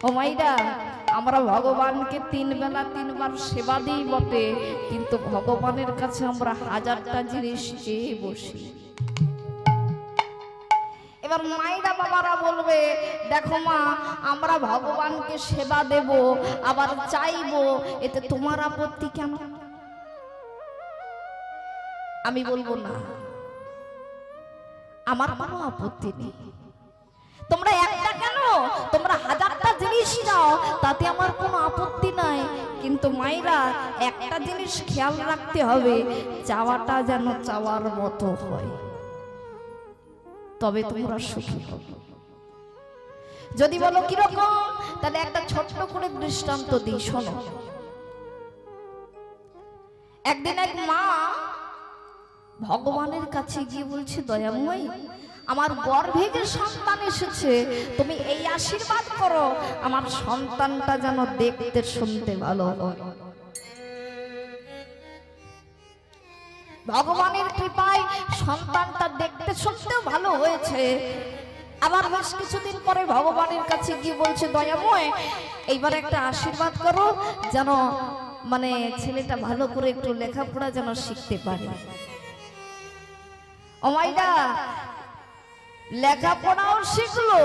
ও মাইরা, আমরা ভগবানকে 3 বেলা 3 বার সেবা দিই বটে, কিন্তু ভগবানের কাছে আমরা হাজারটা জিনিস চেয়ে বসি। এবার মায়েরা বাবারা বলবে, দেখো মা, আমরা ভগবানকে সেবা দেব আবার চাইবো, এতে তোমার আপত্তি কেন? আমি বলবো না, আমার কোনো আপত্তি নেই। তোমরা একটা কেন, তোমরা হাজারটা জিনিস নাও, তাতে আমার কোনো আপত্তি নাই। কিন্তু মায়েরা একটা জিনিস খেয়াল রাখতে হবে, চাওয়াটা যেন চাওয়ার মতো হয়, তবে তোমরা সুখী হবে। যদি বলো কিরকম, তাহলে একটা ছোট্ট করে দৃষ্টান্ত দিই, শোনো। একদিন এক মা ভগবানের কাছে গিয়ে বলছে, দয়াময়, আমার গর্ভে যে সন্তান এসেছে, তুমি এই আশীর্বাদ করো আমার সন্তানটা যেন দেখতে শুনতে ভালো হয়। ভগবানের কৃপায় সন্তানটা দেখতে শুনতেও ভালো হয়েছে। আবার বেশ কিছুদিন পরে ভগবানের কাছে গিয়ে বলছে, দয়াময়, এইবার একটা আশীর্বাদ করো যেন মানে ছেলেটা ভালো করে একটু লেখাপড়া যেন শিখতে পারে। ও মাইরা, লেখাপড়াও শিখলো,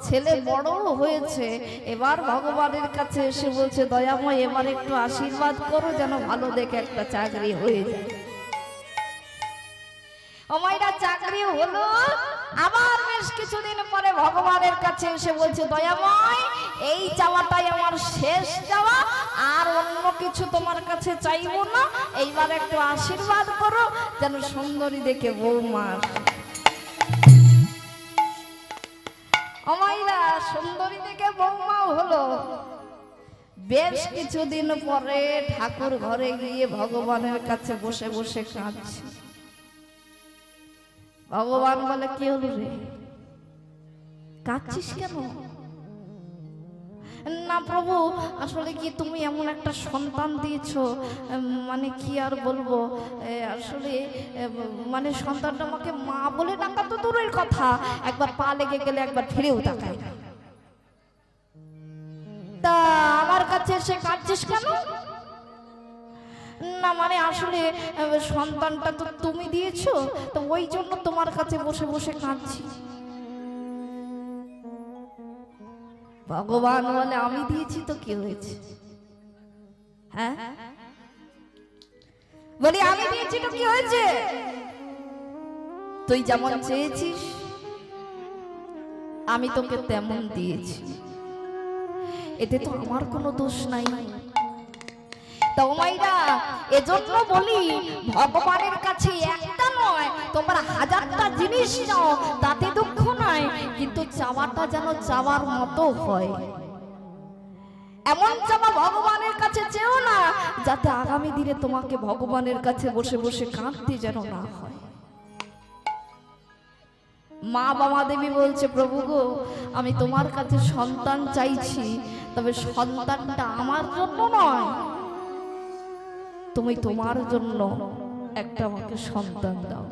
ছেলে বড় হয়েছে। এবার ভগবানের কাছে এসে বলছে, দয়াময়, এবার একটু আশীর্বাদ করো যেন ভালো দেখে একটা চাকরি হয়ে যায়। ও মাইরা, চাকরি হলো। আবার বেশ কিছুদিন পরে ভগবানের কাছে এসে বলছে, দয়াময়, এই চাওয়াটাই আমার শেষ চাওয়া, আর অন্য কিছু তোমার কাছে চাইবো না, এইবার একটু আশীর্বাদ করো যেন সুন্দরী দেখে বৌমা। ও মাইরা, সুন্দরী দেখে বৌমাও হলো। বেশ কিছুদিন পরে ঠাকুর ঘরে গিয়ে ভগবানের কাছে বসে বসে কাঁদছে। ভগবান বলে, কি হলো রে, কাঁদছিস কেন? না প্রভু, আসলে কি তুমি এমন একটা সন্তান দিয়েছো, মানে কি আর বলবো, আসলে মানে সন্তানটা আমাকে মা বলে ডাকা তো দূরের কথা, একবার পা লেগে গেলে একবার ফিরেও তাকায় না। তা আমার কাছে এসে কাঁদছিস কেন? না মানে আসলে সন্তানটা তো তুমি দিয়েছো, তো ওই জন্য তোমার কাছে বসে বসে কাঁদছি। ভগবান বলে, আমি দিয়েছি তো কি হয়েছে? হ্যাঁ বলি, আমি দিয়েছি তো কি হয়েছে? তুই যেমন চেয়েছিস আমি তোকে তেমন দিয়েছি, এতে তো আমার কোনো দোষ নাই। তো মাইরা, এজন্য বলি, ভগবানের কাছে একটা নয়, তোমরা হাজারটা জিনিস নাও, তাতে দুঃখ নাই, কিন্তু চাওয়াটা যেন চাওয়ার মতো হয়। এমন চাওয়া ভগবানের কাছে চেও না যাতে আগামী দিনে তোমাকে ভগবানের কাছে বসে বসে কাঁদতে যেন না হয়। মা বাবা দেবী বলছে, প্রভু গো, আমি তোমার কাছে সন্তান চাইছি, তবে সন্তানটা আমার জন্য নয়, তুমি তোমার জন্য একটা আমাকে সন্তান দাও।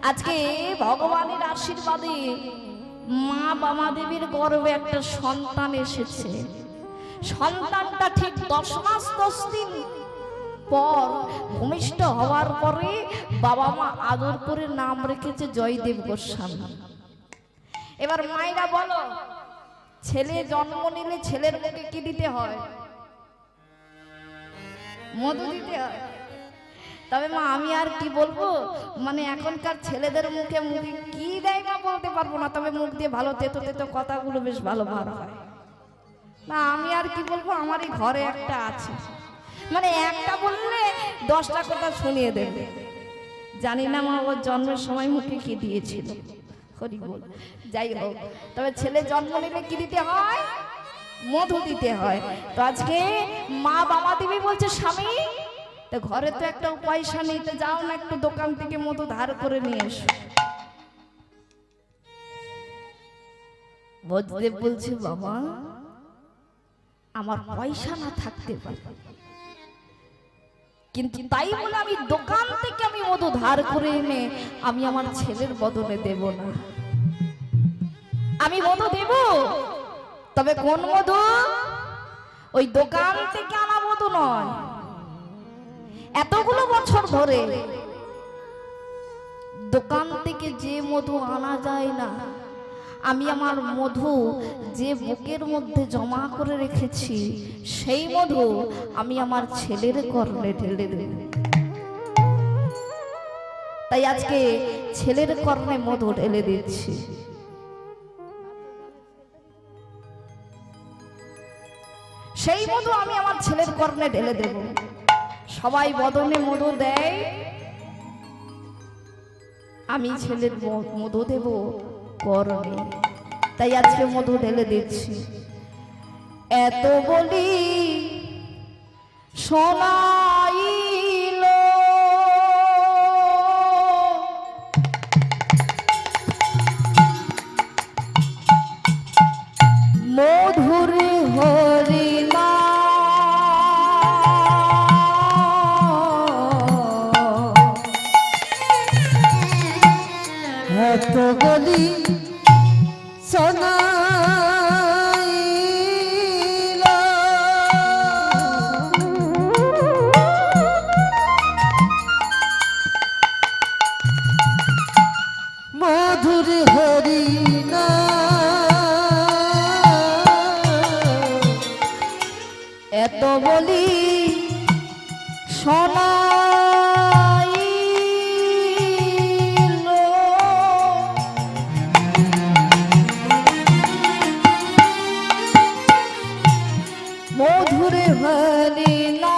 আজকে ভগবানের আশীর্বাদে মা বাবা দেবীর গর্ভে একটা সন্তান এসেছে। সন্তানটা ঠিক 10 মাস 10 দিন পর ভূমিষ্ঠ হওয়ার পরে বাবা মা আদর করে নাম রেখেছে জয়দেব গোস্বামী। এবার মায়েরা বলো, ছেলে জন্ম নিলে ছেলের মুখে কি দিতে হয়? মধু দিতে হয়। তবে মা আমি আর কি বলবো, মানে এখনকার ছেলেদের মুখে মুখে কি দেয় না বলতে পারবো না, তবে মুখ দিয়ে ভালো তেতো তেতো কথাগুলো বেশ ভালো বার হয়। না আমি আর কি বলবো, আমারই ঘরে একটা আছে, মানে একটা বললে 10টা কথা শুনিয়ে দেবে। জানি না মা ওর জন্মের সময় মুখে কি দিয়েছিল, হরি বল। যাই হোক, তবে ছেলে জন্ম নিলে কি দিতে হয়? মধু দিতে হয়। তো আজকে মা বাবা দেবী বলছে, স্বামী তো ঘরে তো একটা পয়সা নেই, তো যাও না একটু দোকান থেকে মধু ধার করে নিয়ে এসো। বজদেব বলছে, বাবা আমার পয়সা না থাকতে পারে, কিন্তু তাই বলে আমি দোকান থেকে আমি মধু ধার করে এনে আমি আমার ছেলের বদলে দেব না। আমি মধু দেব, তবে কোন মধু? ওই দোকান থেকে আনা মধু নয়। এতগুলো বছর ধরে দোকান থেকে যে মধু আনা যায় না, আমি আমার মধু যে বুকের মধ্যে জমা করে রেখেছি, সেই মধু আমি আমার ছেলের কর্ণে ঢেলে দেব। তাই আজকে ছেলের কর্ণে মধু ঢেলে দিচ্ছি। সেই মধু আমি আমার ছেলের কর্ণে ঢেলে দেব। সবাই বদনে মধু দেয়, আমি ছেলের মধু দেব কর্ণে। তাই আজকে মধু ঢেলে দিচ্ছি। এত বলি শোনাইল মধুর হরিণা, এত বলি শোনাইল মধুর হরিণা, এত বলি শোনাইল মধুর হরিণা,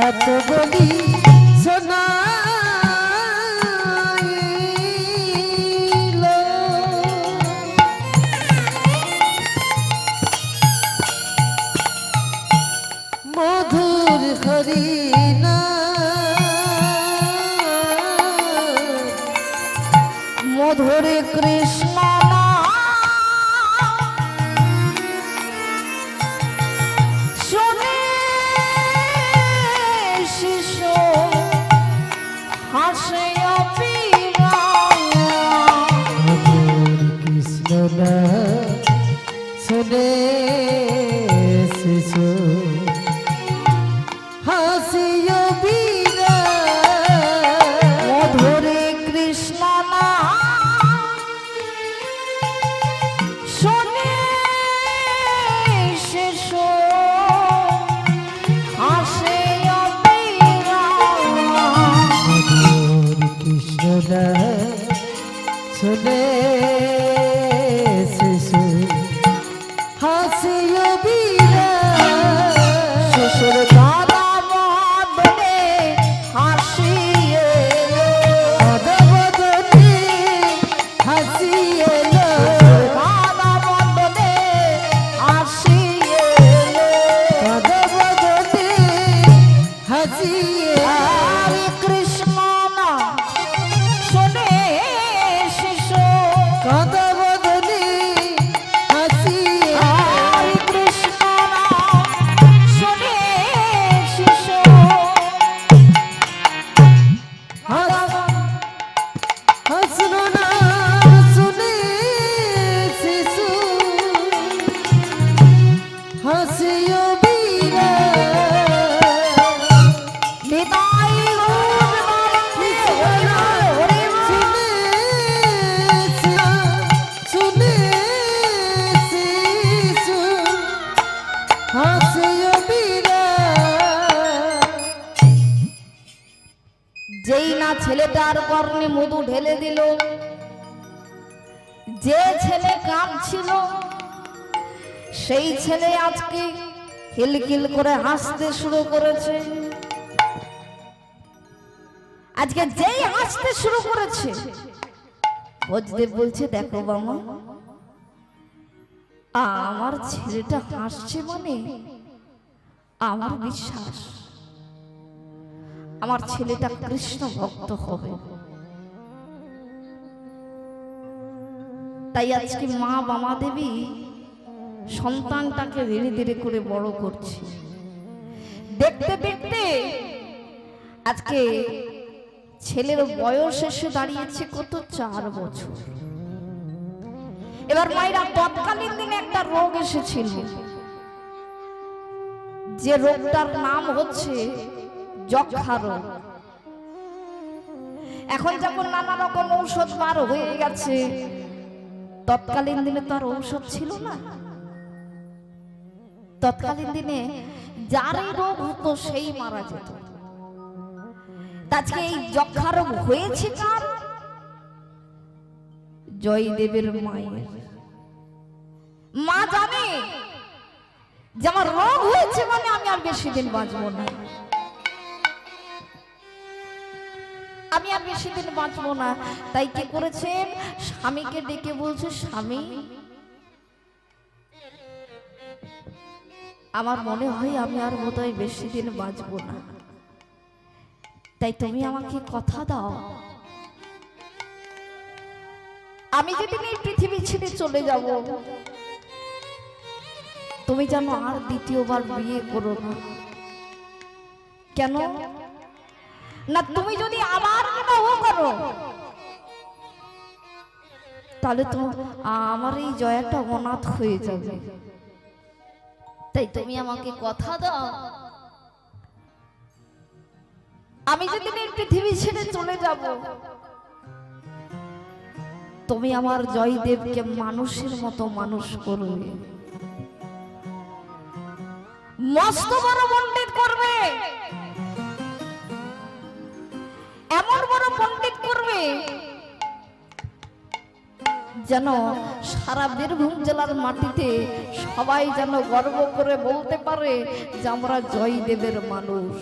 এত বলি শোনাইল মধুর হরিণা, মধুর কৃষ্ণ শুনে শিশু হাসে মধুর কৃষ্ণ না শুনে শিশু হাসিও বীরা, মধুর কৃষ্ণ শুনে শিশু হাসে মধুর কৃষ্ণ না শুনে শিশু হাসিও বীরা, শিশুর দাদা বদনে হাসিয়ে পদবদনে হাসিয়ে দাদা বদনে হাসিয়ে পদবদনে হাসিয়ে হরে কৃষ্ণ নাম শুনে শিশু পদবদনে হাসিয়ে হরে কৃষ্ণ নাম শুনে শিশু হাসলো না শুনে শিশু হাসিও বীরা, নিতাই শুনে শিশু হাসিও বীরা, যেই না ছেলেটার কর্ণে মধু ঢেলে দিল, যে ছেলে কাঁদছিল সেই ছেলে আজকে খিলখিল করে হাসতে শুরু করেছে। আজকে যেই হাসতে শুরু করেছে, ভোজদেব বলছে দেখো বাবা, আমার ছেলেটা হাসছে মানে আমার বিশ্বাস আমার ছেলেটা কৃষ্ণ ভক্ত হবে। তাই আজকে মা বামা দেবী সন্তানটাকে ধীরে ধীরে করে বড় করছে। দেখতে দেখতে আজকে ছেলের বয়স এসে দাঁড়িয়েছে কত, 4 বছর। এবার মায়েরা তৎকালীন দিনে একটা রোগ এসেছিল, যে রোগটার নাম হচ্ছে যক্ষা রোগ। এখন যখন নানা রকম ঔষধ বার হয়ে গেছে, তৎকালীন দিনে তো আর ঔষধ ছিল না। তৎকালীন দিনে যারই রোগ হতো সেই মারা যেত। আজকে এই যক্ষা রোগ হয়েছে কার? জয়দেবের মায়ের। মা জানে যে আমার রোগ হয়েছে মানে আমি আর বেশি দিন বাঁচবো না, আমি আর বেশি দিন বাঁচবো না। তাই কি করেছেন, স্বামীকে ডেকে বলছে, স্বামী আমার মনে হয় আমি আর বোধহয় বেশি দিন বাঁচবো না, তাই তুমি আমাকে কথা দাও, আমি যেদিন এই পৃথিবী ছেড়ে চলে যাব তুমি যেন আর দ্বিতীয়বার বিয়ে করো না। কেন না, তুমি যদি আবার বিবাহ করো তাহলে তো আমার এই জয়াটা অনাথ হয়ে যাবে, তাই তুমি আমাকে কথা দাও, আমি যেদিন এই পৃথিবী ছেড়ে চলে যাব তুমি আমার জয়দেবকে মানুষের মতো মানুষ করবে, মস্ত বড় পণ্ডিত করবে, এমন বড় পণ্ডিত করবে যেন সারা বীরভূম জেলার মাটিতে সবাই যেন গর্ব করে বলতে পারে যে আমরা জয়দেবের মানুষ।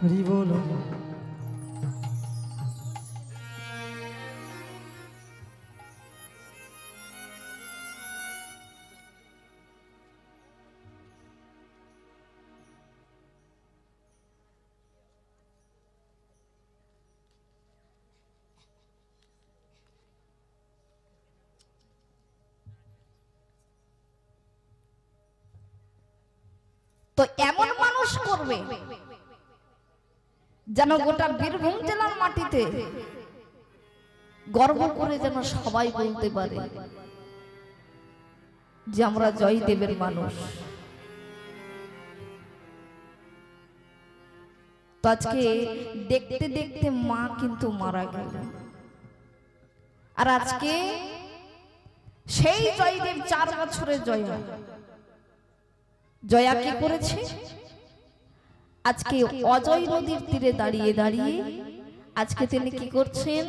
হরি বল। তো এমন মানুষ করবে যেন গোটা বীরভূম জেলার মাটিতে গর্ব করে যেন সবাই বলতে পারে যে আমরা জয়দেবের মানুষ। তো আজকে দেখতে দেখতে মা কিন্তু মারা গেল, আর আজকে সেই জয়দেব 4 বছরের জয়া, জয়া কি করেছে, আজকে অজয় নদীর তীরে দাঁড়িয়ে দাঁড়িয়ে আজকে তিনি কি করছেন,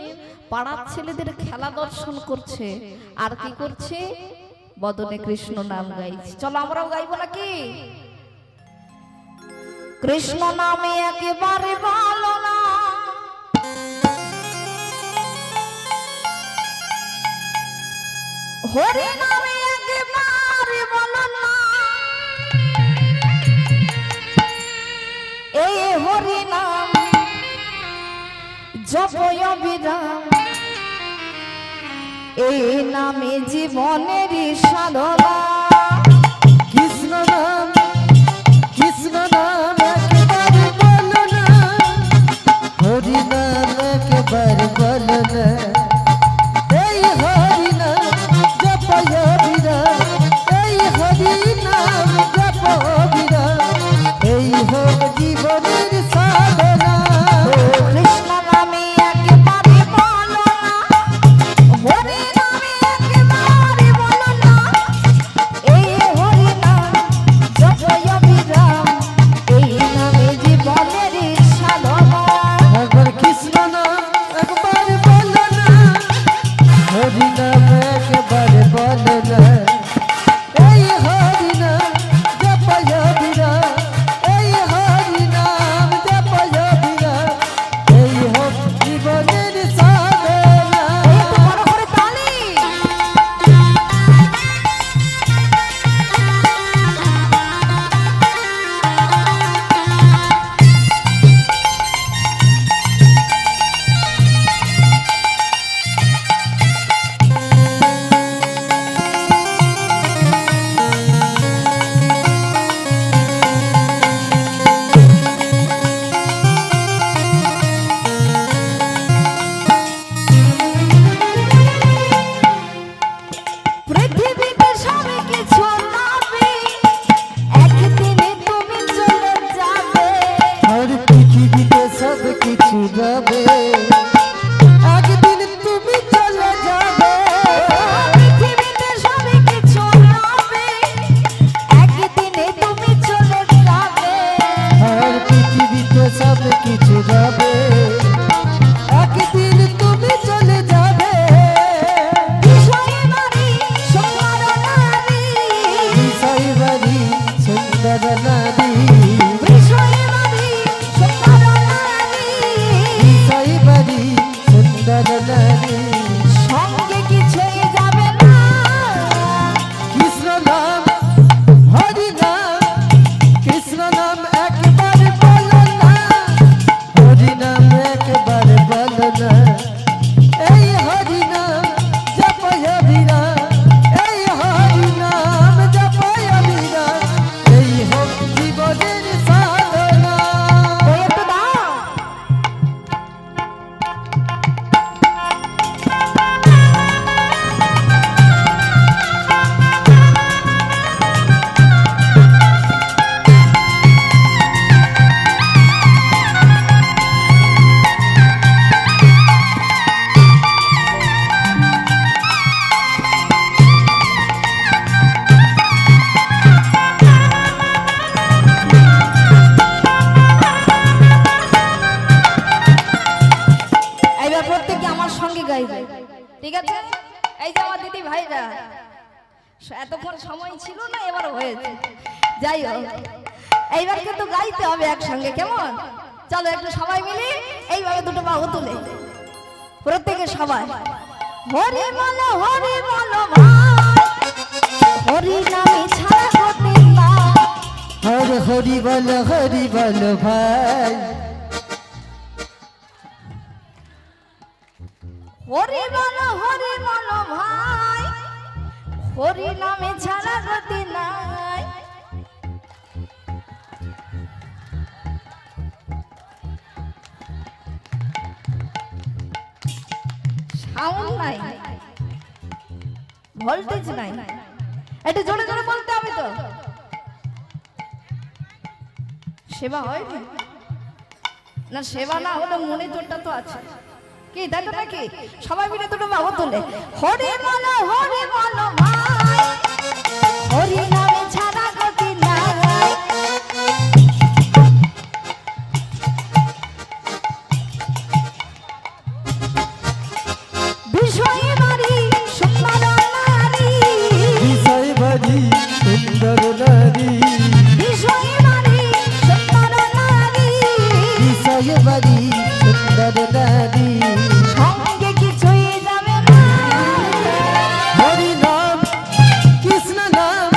পাড়ার ছেলেদের খেলা দর্শন করছে, আর কি করছে, বদনে কৃষ্ণ নাম গাইছে। চলো আমরাও গাইবো নাকি? কৃষ্ণ নামে একেবারে ভালো না, হরি নামে একেবারে ভালো না, এই হরি নাম জপয় বিরাম, এই নামে জীবনের সাধনা। কৃষ্ণ নাম একবার বলো না, হরি নাম একবার বলো না, এই হরি নাম জপয় বিরাম, এই হরি নাম জপয় বিরাম, এই হোক জীবনের সাধনা। কৃষ্ণ নামে একেবারে বলো না, হরি নামে একেবারে বলো না, পৃথিবীতে সব কিছু যাবে একদিন তুমি চলে যাবে পৃথিবীতে সব কিছু হবে একদিনে তুমি চলে যাবে আর পৃথিবীতে সব কিছু যাবে একদিন তুমি চলে যাবে বিষয় বাড়ি সুন্দর নারী বিষয় বাড়ি সুন্দর নারী বিষয় বাড়ি সুন্দর নারী বিষয় বাড়ি সুন্দর নারী সঙ্গে কিছুই যাবে না কৃষ্ণ নাম হরি নাম কৃষ্ণ নাম একবার বলো না হরি নাম একবার বলো না এই হরি নাম জপয় বিরাম এই হরি নাম জপয় বিরাম এই হোক জীবনের সাধনা ওই একটু দাও এইবার প্রত্যেকে আমার সঙ্গে গাইবে ঠিক আছে এই যে আমার দিদি ভাইরা এতক্ষণ সময় ছিল না এবার হয়েছে যাই হোক এইবার কিন্তু গাইতে হবে একসঙ্গে কেমন চলো একটু সবাই মিলে এইভাবে দুটো বাহু তুলে প্রত্যেকে সবাই হরি বলো ভাই হরি নামে ছাড়া হতে না হরি বল ভাই হরি বলো ভাই হরি নামে ছাড়া গতি নাই সাউন্ড নাই ভোল্টেজ নাই একটু জোরে জোরে বলতে হবে তো সেবা হয় না সেবা না হলে মনে জোরটা তো আছে কি দেখো নাকি সবাই মিলে দুটো বাহু তুলে হরি বলো ভাই হরি নামে ছাড়া গতি নাই বিষয় বাড়ি সুন্দর নারী বিষয় বাড়ি সুন্দর নারী বিষয় বাড়ি সুন্দর নারী বিষয় বাড়ি সুন্দর নারী সঙ্গে কিছুই যাবে না হরি নাম কৃষ্ণ নাম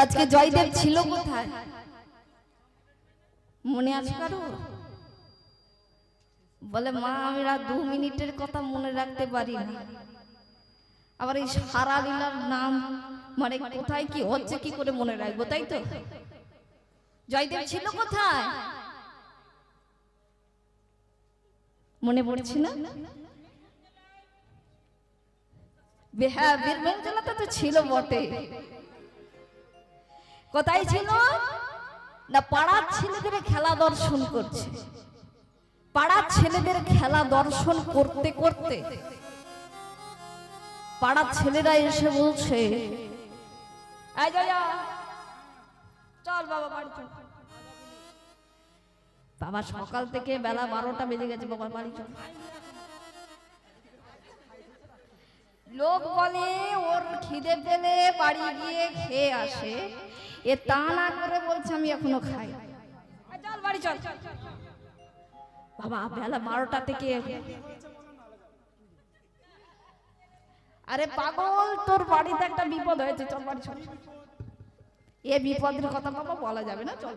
আজকে জয়দেব ছিল কোথায় মনে আছে কারো? বলে মা আমি 2 মিনিটের কথা মনে রাখতে পারি না, আবার এই সারা লীলার নাম মানে কোথায় কি হচ্ছে কি করে মনে রাখবো, তাই তো? জয়দেব ছিল কোথায় মনে পড়ছে না? হ্যাঁ, বীরভূম জেলাতে তো ছিল বটে। কোথায় ছিল না? পাড়ার ছেলেদের খেলা দর্শন করছে। পাড়ার ছেলেদের খেলা দর্শন করতে করতে পাড়ার ছেলেরা এসে বলছে, এই জয়া চল বাবা বাড়ি চল। বাবা সকাল থেকে বেলা 12টা বেজে গেছে, বাবা বাড়ি চল। লোক বলে ওর খিদে পেলে বাড়ি গিয়ে খেয়ে আসে, এ তা না করে বলছে আমি এখনো খাই, চল বাড়ি চল। বাবা বেলা 12টা থেকে, আরে পাগল তোর বাড়িতে একটা বিপদ হয়েছে, চল বাড়ি চল। এ বিপদের কথা বাবা বলা যাবে না, চল।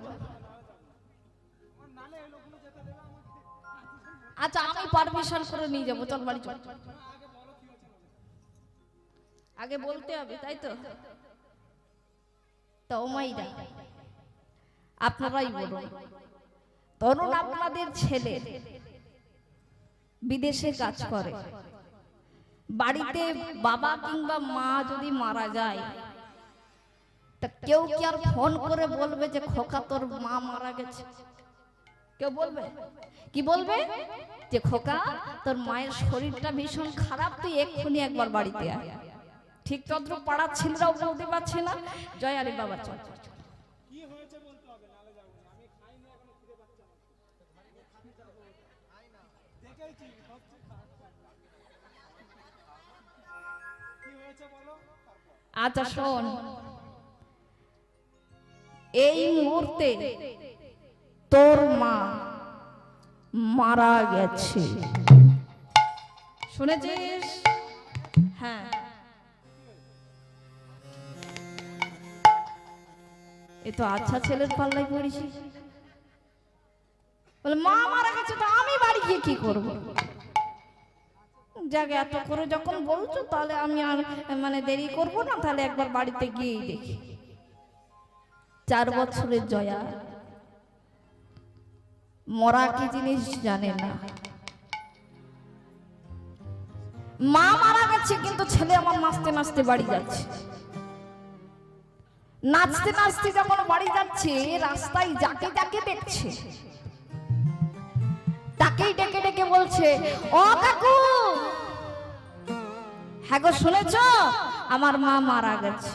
আচ্ছা আমি পারমিশন করে নিয়ে যাবো, চল বাড়ি চল। আগে বলতে হবে, তাই তো? তো মাইরা আপনারাই বলুন, ধরুন আপনাদের ছেলে বিদেশে কাজ করে, বাড়িতে বাবা কিংবা মা যদি মারা যায়, তা কেউ কি আর ফোন করে বলবে যে খোকা তোর মা মারা গেছে? কেউ বলবে? কি বলবে? যে খোকা তোর মায়ের শরীরটা ভীষণ খারাপ, তুই এক্ষুনি একবার বাড়িতে আয়। ঠিক তদ্র পাড়ার ছেলেরাও বলতে পারছে না, জয় আরে বাবা চল। কি হয়েছে বলতে হবে, নালে যাব না, আমি খাইনি এখনো খিদে পাচ্ছে আমার, দেখেইছি কি হয়েছে বলো। আচ্ছা শোন, এই মুহূর্তে তোর মা মারা গেছে, শুনেছিস? হ্যাঁ, এ তো আচ্ছা ছেলের পাল্লাই পড়েছি। বলে মা মারা গেছে, তো আমি বাড়ি গিয়ে কি করব? যাকে এত করে যখন বলছো, তাহলে আমি আর মানে দেরি করব না, তাহলে একবার বাড়িতে গিয়েই দেখি। 4 বছরের জয়া মরা কি জিনিস জানে না। মা মারা গেছে, কিন্তু ছেলে আমার নাচতে নাচতে বাড়ি যাচ্ছে। নাচতে নাচতে যখন বাড়ি যাচ্ছে, রাস্তায় যাকে যাকে দেখছে তাকেই ডেকে ডেকে বলছে, ও কাকু, হ্যাঁ গো শুনেছো আমার মা মারা গেছে।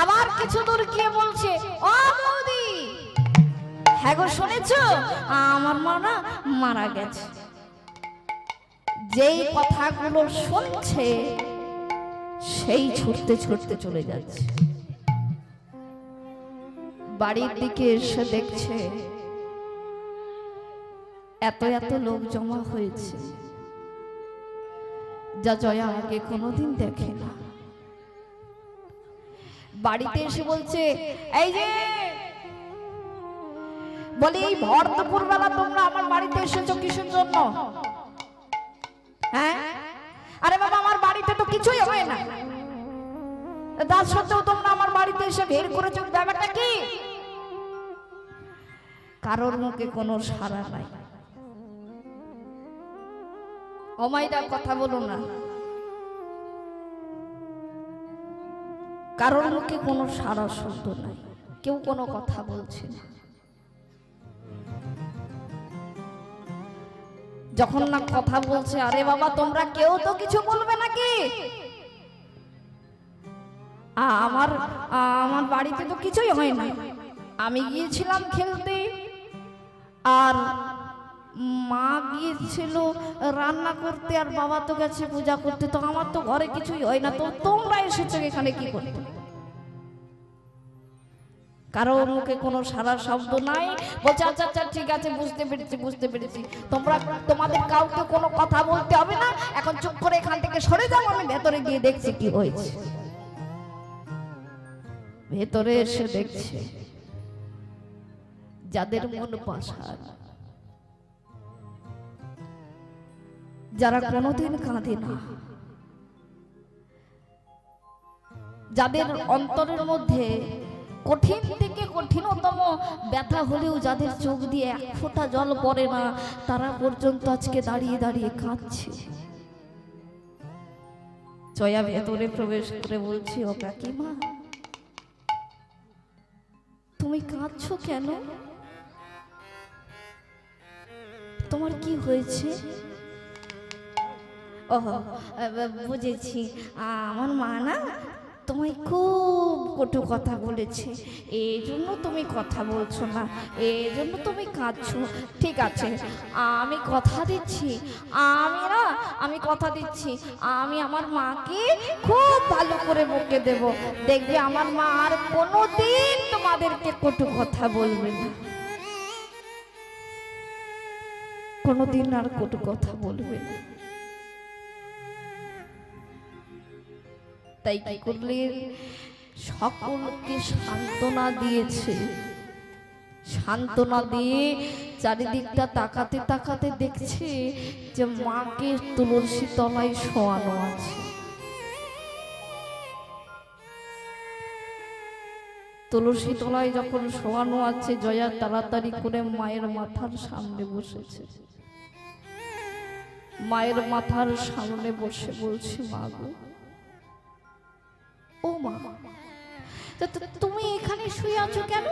আবার কিছু দূর গিয়ে বলছে, ও বৌদি, হ্যাঁ গো শুনেছো আমার মা না মারা গেছে। যেই কথাগুলো শুনছে সেই ছুটতে ছুটতে চলে যাচ্ছে। বাড়ির দিকে এসে দেখছে এত এত লোক জমা হয়েছে, যা জয়া আগে কোনোদিন দেখে না। বাড়িতে এসে বলছে, এই যে বলি এই ভর দুপুর বেলা তোমরা আমার বাড়িতে এসেছো কিসের জন্য? হ্যাঁ, আরে বাবা আমার বাড়িতে তো কিছুই হয় না, তার সত্ত্বেও তোমরা আমার বাড়িতে এসে বের করেছো, ব্যাপারটা কি? কারোর মুখে কোনো সাড়া নাই। অমাইরা কথা বলো না, কারোর মুখে কোনো সাড়া শব্দ নাই, কেউ কোনো কথা বলছে না। যখন না কথা বলছে, আরে বাবা তোমরা কেউ তো কিছু বলবে নাকি? আমার আমার বাড়িতে তো কিছুই হয় না, আমি গিয়েছিলাম খেলতে, আর মা গিয়েছিল রান্না করতে, আর বাবা তো গেছে পূজা করতে, তো আমার তো ঘরে কিছুই হয় না, তো তোমরা এসেছো এখানে কি করতে? কারো মুখে কোনো সারা শব্দ নাই। বলছে আচ্ছা আচ্ছা ঠিক আছে, বুঝতে পেরেছি বুঝতে পেরেছি, তোমরা তোমাদের কাউকে কোনো কথা বলতে হবে না, এখন চুপ করে এখান থেকে সরে যাও, আমি ভেতরে গিয়ে দেখছি কি হয়েছে। ভেতরে এসে দেখছে যাদের মন পাষাণ, যারা কোনোদিন কাঁদে না, যাদের অন্তরের মধ্যে কঠিন থেকে কঠিনতম ব্যথা হলেও যাদের চোখ দিয়ে এক ফোঁটা জল পড়ে না, তারা পর্যন্ত আজকে দাঁড়িয়ে দাঁড়িয়ে কাঁদছে। জয়া ভেতরে প্রবেশ করে বলছি, ও কাকিমা, তুমি কাঁদছো কেন? তোমার কি হয়েছে? ও বুঝেছি, আমার মা না তোমায় খুব কটু কথা বলেছে, এই জন্য তুমি কথা বলছো না, এই জন্য তুমি কাঁদছো। ঠিক আছে, আমি কথা দিচ্ছি, আমি কথা দিচ্ছি, আমি আমার মাকে খুব ভালো করে বকে দেব, দেখবে আমার মা আর কোনোদিন তোমাদেরকে কটু কথা বলবে না, কোনোদিন আর কটু কথা বলবে না। তাই কি করলেন? সকলকে সান্ত্বনা দিয়েছে। সান্ত্বনা দিয়ে চারিদিকটা তাকাতে তাকাতে দেখছে যে মাকে তুলসী তলায় শোয়ানো আছে। তুলসী তলায় যখন শোয়ানো আছে, জয়া তাড়াতাড়ি করে মায়ের মাথার সামনে বসেছে। মায়ের মাথার সামনে বসে বলছে, মা গো, ও মা, তুমি এখানে শুয়ে আছো কেন?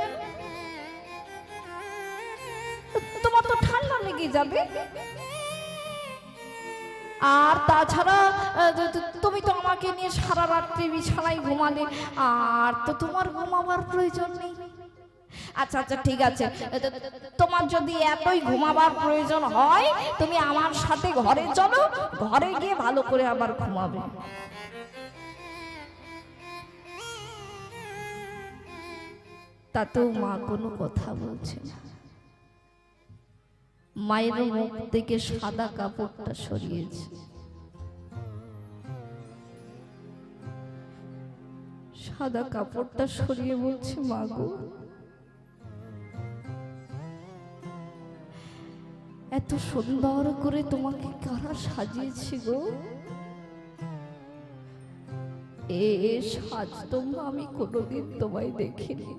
তোমার তো ঠান্ডা লেগে যাবে, আর তাছাড়া তুমি তো আমাকে নিয়ে সারা রাত্রি বিছানায় ঘুমালে, আর তো তোমার ঘুমাবার প্রয়োজন নেই। আচ্ছা আচ্ছা, ঠিক আছে, তোমার যদি এতই ঘুমাবার প্রয়োজন হয়, তুমি আমার সাথে ঘরে চলো, ঘরে গিয়ে ভালো করে আবার ঘুমাবে। তাতেও মা কোনো কথা বলছে না। মায়ের মুখ থেকে সাদা কাপড়টা সরিয়েছে। সাদা কাপড়টা সরিয়ে বলছে, মা গো, এত সুন্দর করে তোমাকে কারা সাজিয়েছি গো? এ সাজ তো আমি কোনোদিন তোমায় দেখিনি।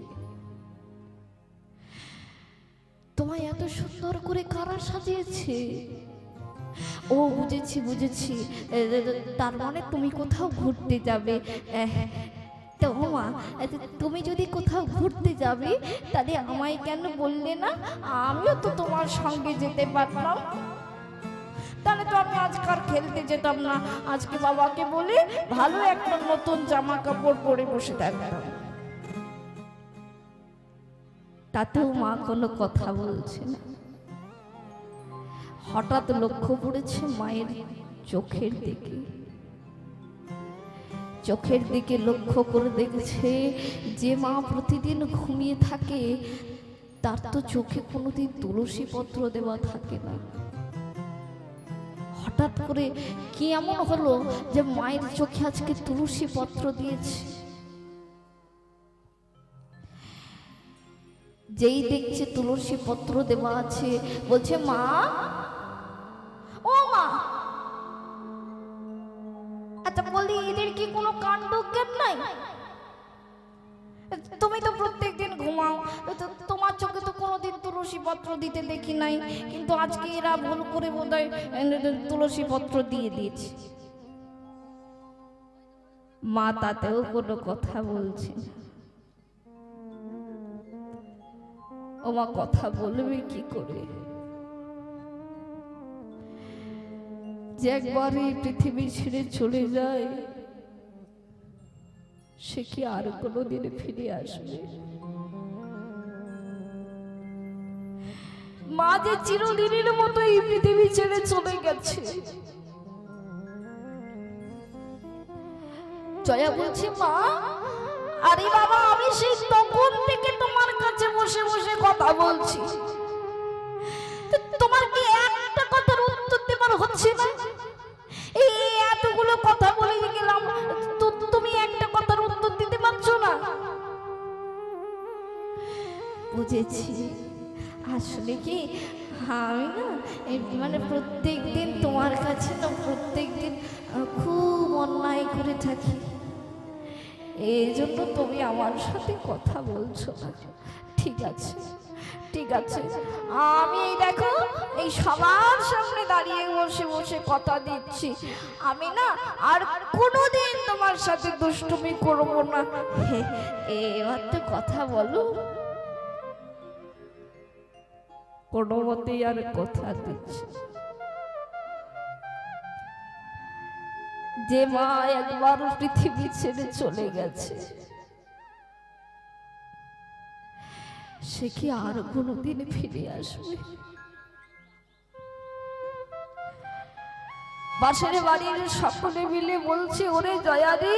তোমায় এত সুন্দর করে কারা সাজিয়েছে? ও বুঝেছি বুঝেছি, তার মানে তুমি কোথাও ঘুরতে যাবে। তো মা, তুমি যদি কোথাও ঘুরতে যাবে, তাহলে আমায় কেন বললে না? আমিও তো তোমার সঙ্গে যেতে পারতাম, তাহলে তো আমি আজকাল খেলতে যেতাম না, আজকে বাবাকে বলে ভালো একটা নতুন জামা কাপড় পরে বসে থাকতাম। তাতেও মা কোনো কথা বলছে না। হঠাৎ লক্ষ্য পড়েছে মায়ের চোখের দিকে। চোখের দিকে লক্ষ্য করে দেখছে যে মা প্রতিদিন ঘুমিয়ে থাকে, তার তো চোখে কোনোদিন তুলসী পত্র দেওয়া থাকে না। হঠাৎ করে কি এমন হলো যে মায়ের চোখে আজকে তুলসী পত্র দিয়েছে? যেই দেখছে তুলসী পত্র দেওয়া আছে, বলছে, মা, ও মা, আচ্ছা বলি, এদের কি কোনো কাণ্ড জ্ঞান নাই? তুমি তো প্রত্যেকদিন ঘুমাও, তোমার চোখে তো কোনোদিন তুলসী পত্র দিতে দেখি নাই, কিন্তু আজকে এরা ভুল করে বোধহয় তুলসী পত্র দিয়ে দিয়েছে। মা তাতেও কোনো কথা বলছে না। ও মা কথা বলবে কি করে? যে একবার এই পৃথিবী ছেড়ে চলে যায়, সে কি আর কোনোদিন ফিরে আসবে? মা যে চিরদিনের মতো এই পৃথিবী ছেড়ে চলে গেছে। জয়া বলছে, মা, আরে বাবা, আমি সেই তখন থেকে তোমার কাছে বসে বসে কথা বলছি, তোমার কি একটা কথার উত্তর দেবার হচ্ছে না? এই এতগুলো কথা বলে গেলাম, তুমি একটা কথার উত্তর দিতে পারছো না। আসলে কি আমি না মানে প্রত্যেক দিন তোমার কাছে না প্রত্যেক দিন খুব অন্যায় করে থাকি, এই জন্য তুমি আমার সাথে কথা বলছো না। ঠিক আছে ঠিক আছে, আমি এই দেখো এই সবার সামনে দাঁড়িয়ে বসে বসে কথা দিচ্ছি, আমি না আর কোনোদিন তোমার সাথে দুষ্টুমি করবো না। এবার তো কথা বলো। কোনো মতেই আর কথা দিচ্ছি। যে মা একবার পৃথিবী ছেড়ে চলে গেছে সে কি আর কোনোদিন ফিরে আসবে? পাশের বাড়ির সকলে মিলে বলছে, ওরে জয়াদি,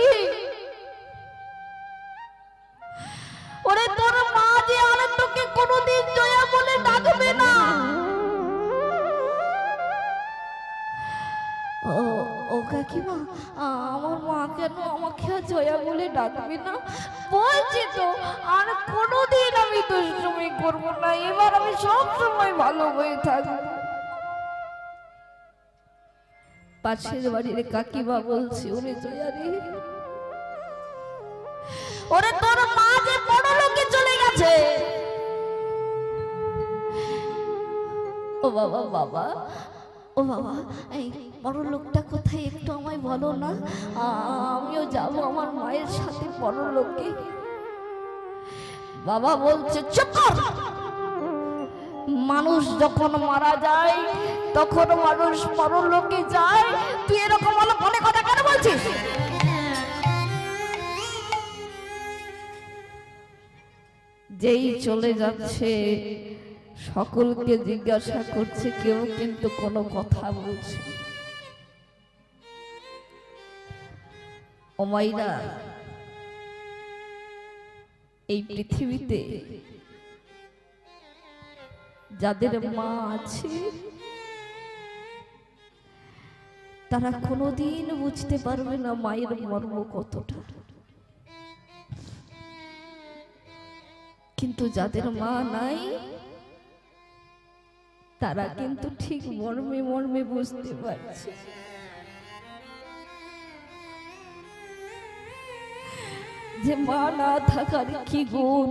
ওরে তোর মা যে আর তোকে কোনোদিন জয়া বলে ডাকবে না। ও কাকিমা, আমার মা কেন আমাকে জয়া বলে ডাকবে না? বলছি তো আর কোনোদিন আমি দুষ্টুমি করবো না, এবার আমি সব সময় ভালো হয়ে থাকবো। পাশের বাড়ির কাকিমা বলছে, ওরে জয়া রে, ওরে তোর মা যে বড় লোকে চলে গেছে। ও বাবা বাবা, ও বাবা, এই বড় লোকটা কোথায় একটু আমায় বলো না, আমিও যাব আমার মায়ের সাথে বড় লোকে। বাবা বলছে, চুপ কর, মানুষ যখন মারা যায় তখন মানুষ বড় লোকে যায়, তুই এরকম বলো মনে কথা কেন বলছিস? যেই চলে যাচ্ছে সকলকে জিজ্ঞাসা করছে, কেউ কিন্তু কোনো কথা বলছে। ও মাইরা, এই পৃথিবীতে যাদের মা আছে তারা কোনোদিন বুঝতে পারবে না মায়ের মর্ম কতটা, কিন্তু যাদের মা নাই তারা কিন্তু ঠিক মর্মে মর্মে বুঝতে পারছে। যে মা না থাকার কি গুণ।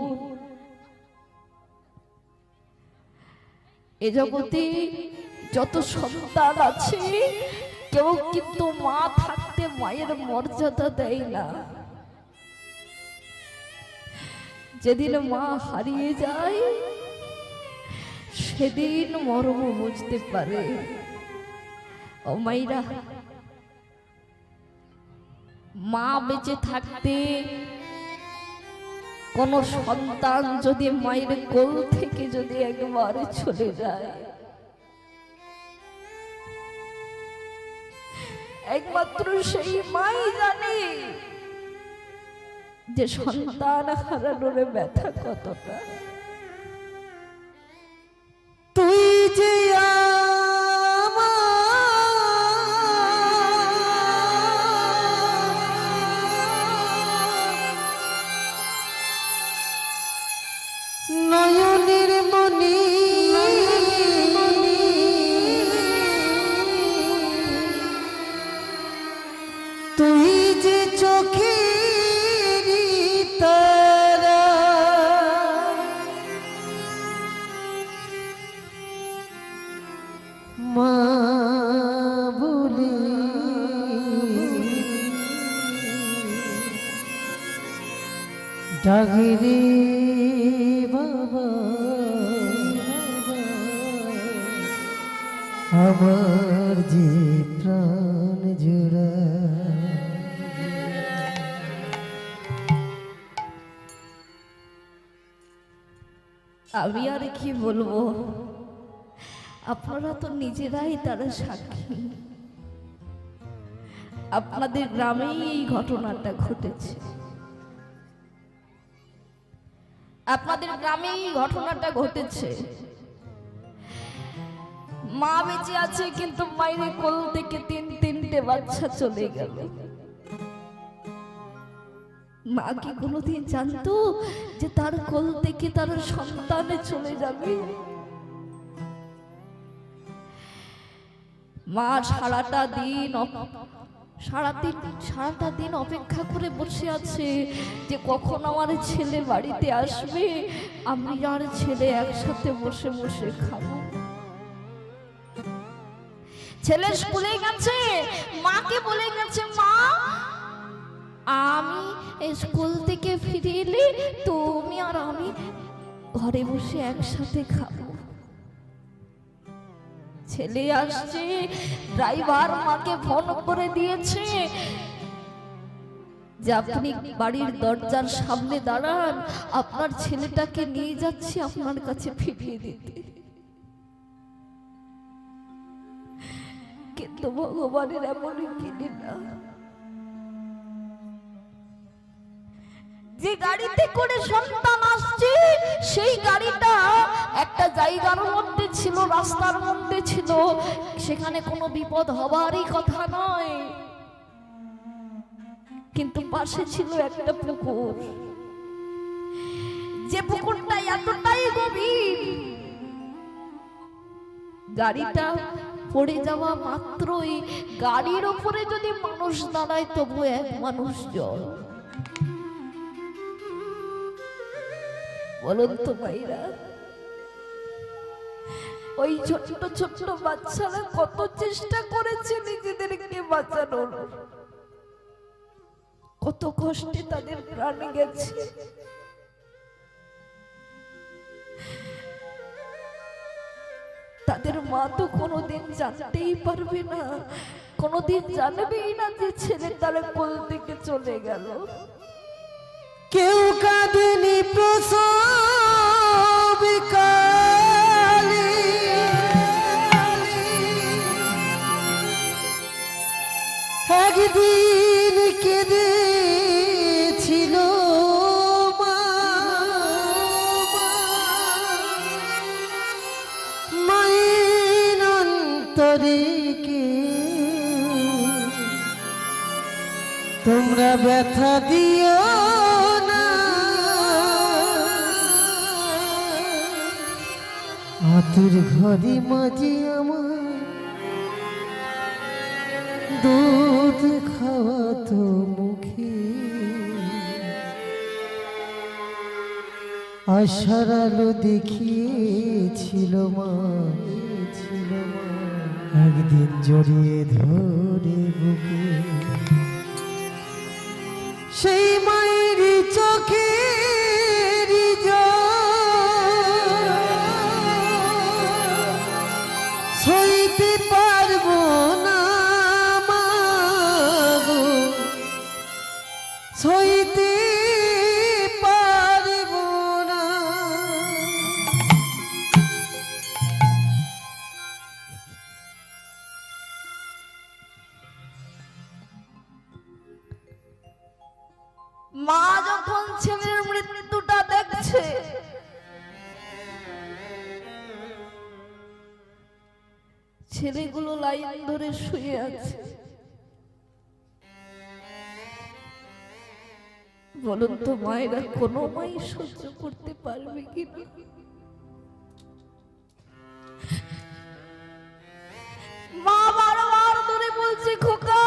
এ জগতে যত সন্তান আছে কেউ কিন্তু মা থাকতে মায়ের মর্যাদা দেয় না। যেদিন মা হারিয়ে যায় সেদিন মর্ম বুঝতে পারে। ও মাইরা, মা বেঁচে থাকতে কোন সন্তান যদি মায়ের কোল থেকে যদি একবার চলে যায়, একমাত্র সেই মাই জানে যে সন্তান হারানোর ব্যথা কতটা। তুই যে নয়নের মনি, তুই যে চোখের তারা, মা বলে ডাকরে বাবা, আমার যে প্রাণ জোড়া। আমি আর কি বলবো, আপনারা তো নিজেরাই তারা সাক্ষী। আপনাদের গ্রামেই এই ঘটনাটা ঘটেছে, আপনাদের গ্রামেই এই ঘটনাটা ঘটেছে। মা বেঁচে আছে কিন্তু মায়ের কোল থেকে তিনটে বাচ্চা চলে গেল। মা কি কোনোদিন জানতো যে তার কোল থেকে তার সন্তানে চলে যাবে? মা সারাটা দিন অপেক্ষা করে বসে আছে যে কখন আমার ছেলে বাড়িতে আসবে, আমি আর ছেলে একসাথে বসে বসে খাবো। ছেলে স্কুলে গেছে, মাকে বলে গেছে, মা আমি স্কুল থেকে ফিরে এলে তুমি আর আমি ঘরে বসে একসাথে খাবো। ছেলে আসছে, ড্রাইভার মাকে ফোন করে দিয়েছে যে আপনি বাড়ির দরজার সামনে দাঁড়ান, আপনার ছেলেটাকে নিয়ে যাচ্ছি আপনার কাছে ফিরিয়ে দিতে। কিন্তু ভগবানের এমন কিনে না, যে গাড়িতে করে সন্তান আসছে সেই গাড়িটা একটা জায়গার মধ্যে ছিল, রাস্তার মধ্যে ছিল, সেখানে কোনো বিপদ হবারই কথা নয়, কিন্তু পাশে ছিল একটা পুকুর, যে পুকুরটা এতটাই গভীর, গাড়িটা পড়ে যাওয়া মাত্রই গাড়ির উপরে যদি মানুষ দাঁড়ায় তবু এক মানুষ জল। বলুন তো ভাইরা, ওই ছোট্ট ছোট্ট বাচ্চারা কত চেষ্টা করেছে নিজেদেরকে বাঁচানোর, কত কষ্টে তাদের প্রাণ গেছে। তাদের মা তো কোনোদিন জানতেই পারবে না, কোনোদিন জানবেই না যে ছেলে তার কোল থেকে চলে গেল। কেউ কাঁদেনি প্রসবকালে, একদিন কেঁদেছিল মা, মায়ের অন্তরে কে তোমরা ব্যথা দিও না, আতুর ঘরে মাঝে আমার দুধ খাওয়াতো মুখে, আশার আলো দেখিয়েছিল মা, একদিন জড়িয়ে ধরে বুকে, সেই মায়ের চোখের জল সইতে পারবো না মা গো, সইতে পারবো না। মা যখন ছেলের মৃত্যুটা দেখছে, ছেলেগুলো লাইন ধরে শুয়ে আছে, বলুন তো মায়েরা কোনো মাই সহ্য করতে পারবে কি? মা বারবার ধরে বলছে, খোকা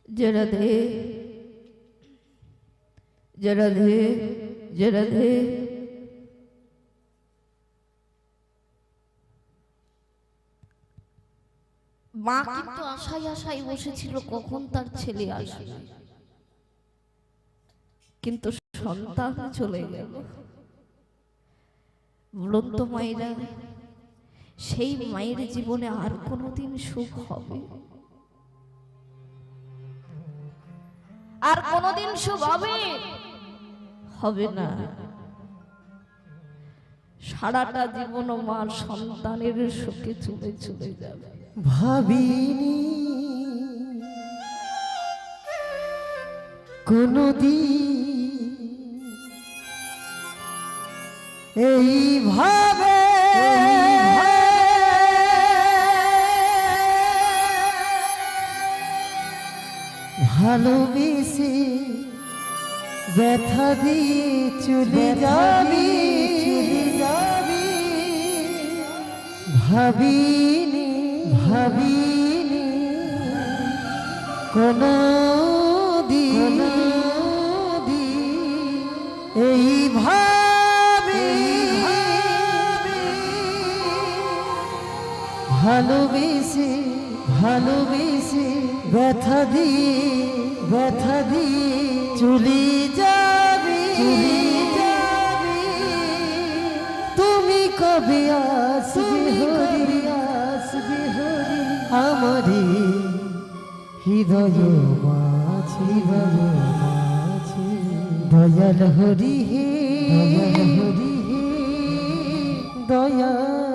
जय राधे जय राधे जय राधे। মা কিন্তু আশায় আশায় বসেছিল কখন তার ছেলে আসবে, কিন্তু সন্তান চলে গেল। বলুন তো মায়েরা, সেই মায়ের জীবনে আর কোনোদিন সুখ হবে? আর কোনোদিন সুখ হবে? হবে না। সারাটা জীবন মার সন্তানের সুখে চলে চলে যাবে। ভাবিনি কোনদিন এইভাবে ভালোবেসে ব্যথা দিয়ে চলে যাবি, চলে যাবি। ভাবিনি ভাবিনি কোনদিন এইভাবে ভালোবেসে ভালোবেসে ব্যথা দিয়ে চলে যাবি, চলে যাবি। তুমি কবে আসবে হরি, আসবে হরি আমারে হৃদয় মাঝে, দয়াল হরি হে, দয়াল হরি হে, দয়াল